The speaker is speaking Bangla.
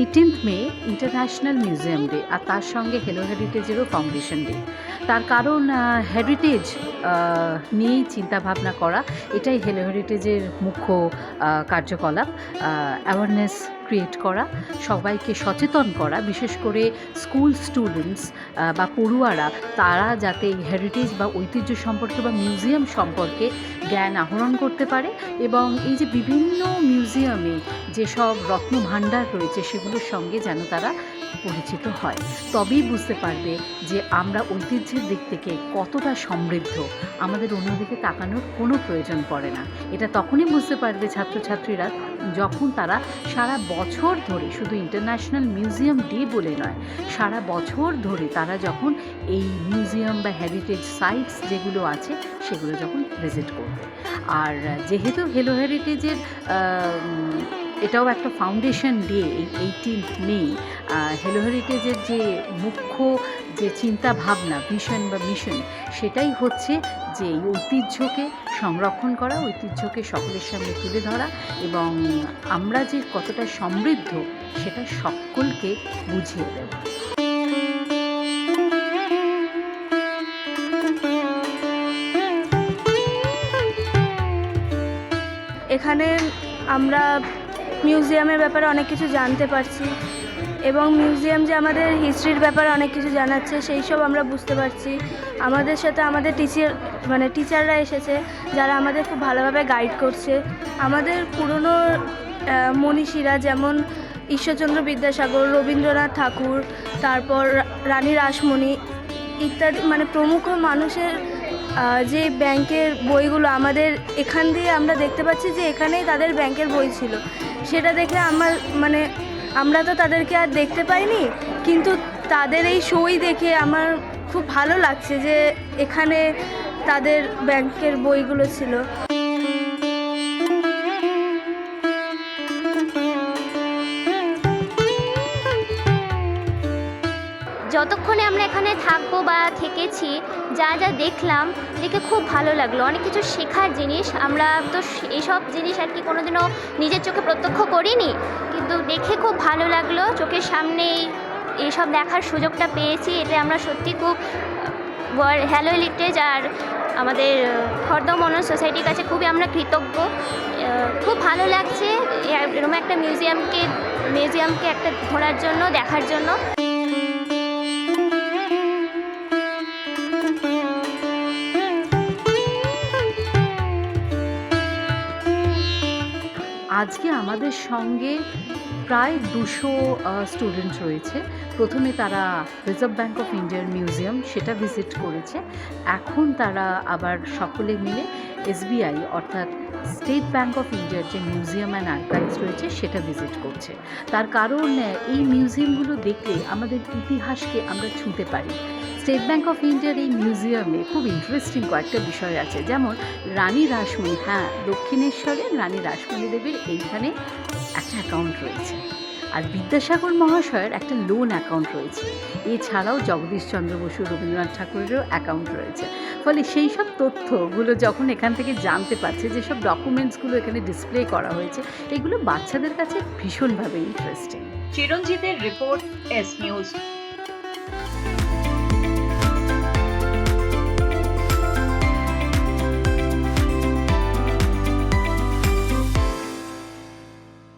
18th মে ইন্টারন্যাশনাল মিউজিয়াম ডে, আর তার সঙ্গে হেলো হেরিটেজেরও ফাউন্ডেশন ডে। তার কারণ হেরিটেজ নিয়েই চিন্তাভাবনা করা, এটাই হেলো হেরিটেজের মুখ্য কার্যকলাপ। অ্যাওয়ারনেস ক্রিয়েট করা, সবাইকে সচেতন করা, বিশেষ করে স্কুল স্টুডেন্টস বা পড়ুয়ারা, তারা যাতে হেরিটেজ বা ঐতিহ্য সম্পর্কে বা মিউজিয়াম সম্পর্কে জ্ঞান আহরণ করতে পারে, এবং এই যে বিভিন্ন মিউজিয়ামে যেসব রত্নভাণ্ডার রয়েছে সেগুলোর সঙ্গে যেন তারা পরিচিত হয়। তবেই বুঝতে পারবে যে আমরা ঐতিহ্যের দিক থেকে কতটা সমৃদ্ধ, আমাদের অন্যদিকে তাকানোর কোনো প্রয়োজন পড়ে না। এটা তখনই বুঝতে পারবে ছাত্রছাত্রীরা যখন তারা সারা বছর ধরে, শুধু ইন্টারন্যাশনাল মিউজিয়াম ডে বলে নয়, সারা বছর ধরে তারা যখন এই মিউজিয়াম বা হেরিটেজ সাইটস যেগুলো আছে সেগুলো যখন ভিজিট করবে। আর যেহেতু হেলো হেরিটেজের এটাও একটা ফাউন্ডেশন ডে, এই 18th মে, হেলো হেরিটেজের যে মুখ্য যে চিন্তা ভাবনা, ভিশন বা মিশন, সেটাই হচ্ছে যে এই ঐতিহ্যকে সংরক্ষণ করা, ঐতিহ্যকে সকলের সামনে তুলে ধরা, এবং আমরা যে কতটা সমৃদ্ধ সেটা সকলকে বুঝিয়ে দেওয়া। এখানে আমরা মিউজিয়ামের ব্যাপারে অনেক কিছু জানতে পারছি, এবং মিউজিয়াম যে আমাদের হিস্ট্রির ব্যাপারে অনেক কিছু জানাচ্ছে সেই সব আমরা বুঝতে পারছি। আমাদের সাথে আমাদের টিচাররা এসেছে, যারা আমাদের খুব ভালোভাবে গাইড করছে। আমাদের পুরনো মনীষীরা, যেমন ঈশ্বরচন্দ্র বিদ্যাসাগর, রবীন্দ্রনাথ ঠাকুর, তারপর রানী রাসমণি ইত্যাদি, প্রমুখ মানুষের যে ব্যাংকের বইগুলো আমাদের এখান দিয়ে আমরা দেখতে পাচ্ছি যে এখানেই তাদের ব্যাংকের বই ছিল। সেটা দেখে আমরা তো তাদেরকে আর দেখতে পাইনি, কিন্তু তাদের এই সই দেখে আমার খুব ভালো লাগছে যে এখানে তাদের ব্যাংকের বইগুলো ছিল। যতক্ষণে আমরা এখানে থাকবো বা থেকেছি, যা যা দেখলাম, দেখে খুব ভালো লাগলো। অনেক কিছু শেখার জিনিস, আমরা তো এইসব জিনিস আর কি কোনোদিনও নিজের চোখে প্রত্যক্ষ করিনি, কিন্তু দেখে খুব ভালো লাগলো। চোখের সামনেই এইসব দেখার সুযোগটা পেয়েছি, এতে আমরা সত্যি খুব হেলো হেরিটেজ আর আমাদের খর্দা মনোজ সোসাইটির কাছে খুবই আমরা কৃতজ্ঞ। খুব ভালো লাগছে এরকম একটা মিউজিয়ামকে একটা ঘোরার জন্য, দেখার জন্য। আজকে আমাদের সঙ্গে প্রায় 200 স্টুডেন্ট রয়েছে। প্রথমে তারা রিজার্ভ ব্যাঙ্ক অফ ইন্ডিয়ার মিউজিয়াম সেটা ভিজিট করেছে, এখন তারা আবার সকলে মিলে SBI অর্থাৎ স্টেট ব্যাঙ্ক অফ ইন্ডিয়ার যে মিউজিয়াম অ্যান্ড আর্কাইভস রয়েছে সেটা ভিজিট করছে। তার কারণ এই মিউজিয়ামগুলো দেখলে আমাদের ইতিহাসকে আমরা ছুঁতে পারি। স্টেট ব্যাঙ্ক অফ ইন্ডিয়ার এই মিউজিয়ামে খুব ইন্টারেস্টিং কয়েকটা বিষয় আছে, যেমন রানী রাসমণি, দক্ষিণেশ্বরের রানী রাসমণি দেবীর এইখানে একটা অ্যাকাউন্ট রয়েছে, আর বিদ্যাসাগর মহাশয়ের একটা লোন অ্যাকাউন্ট রয়েছে। এছাড়াও জগদীশচন্দ্র বসু, রবীন্দ্রনাথ ঠাকুরেরও অ্যাকাউন্ট রয়েছে। ফলে সেই সব তথ্যগুলো যখন এখান থেকে জানতে পারছে, যেসব ডকুমেন্টসগুলো এখানে ডিসপ্লে করা হয়েছে, এগুলো বাচ্চাদের কাছে ভীষণভাবে ইন্টারেস্টিং। চিরঞ্জিতের রিপোর্ট, এস নিউজ।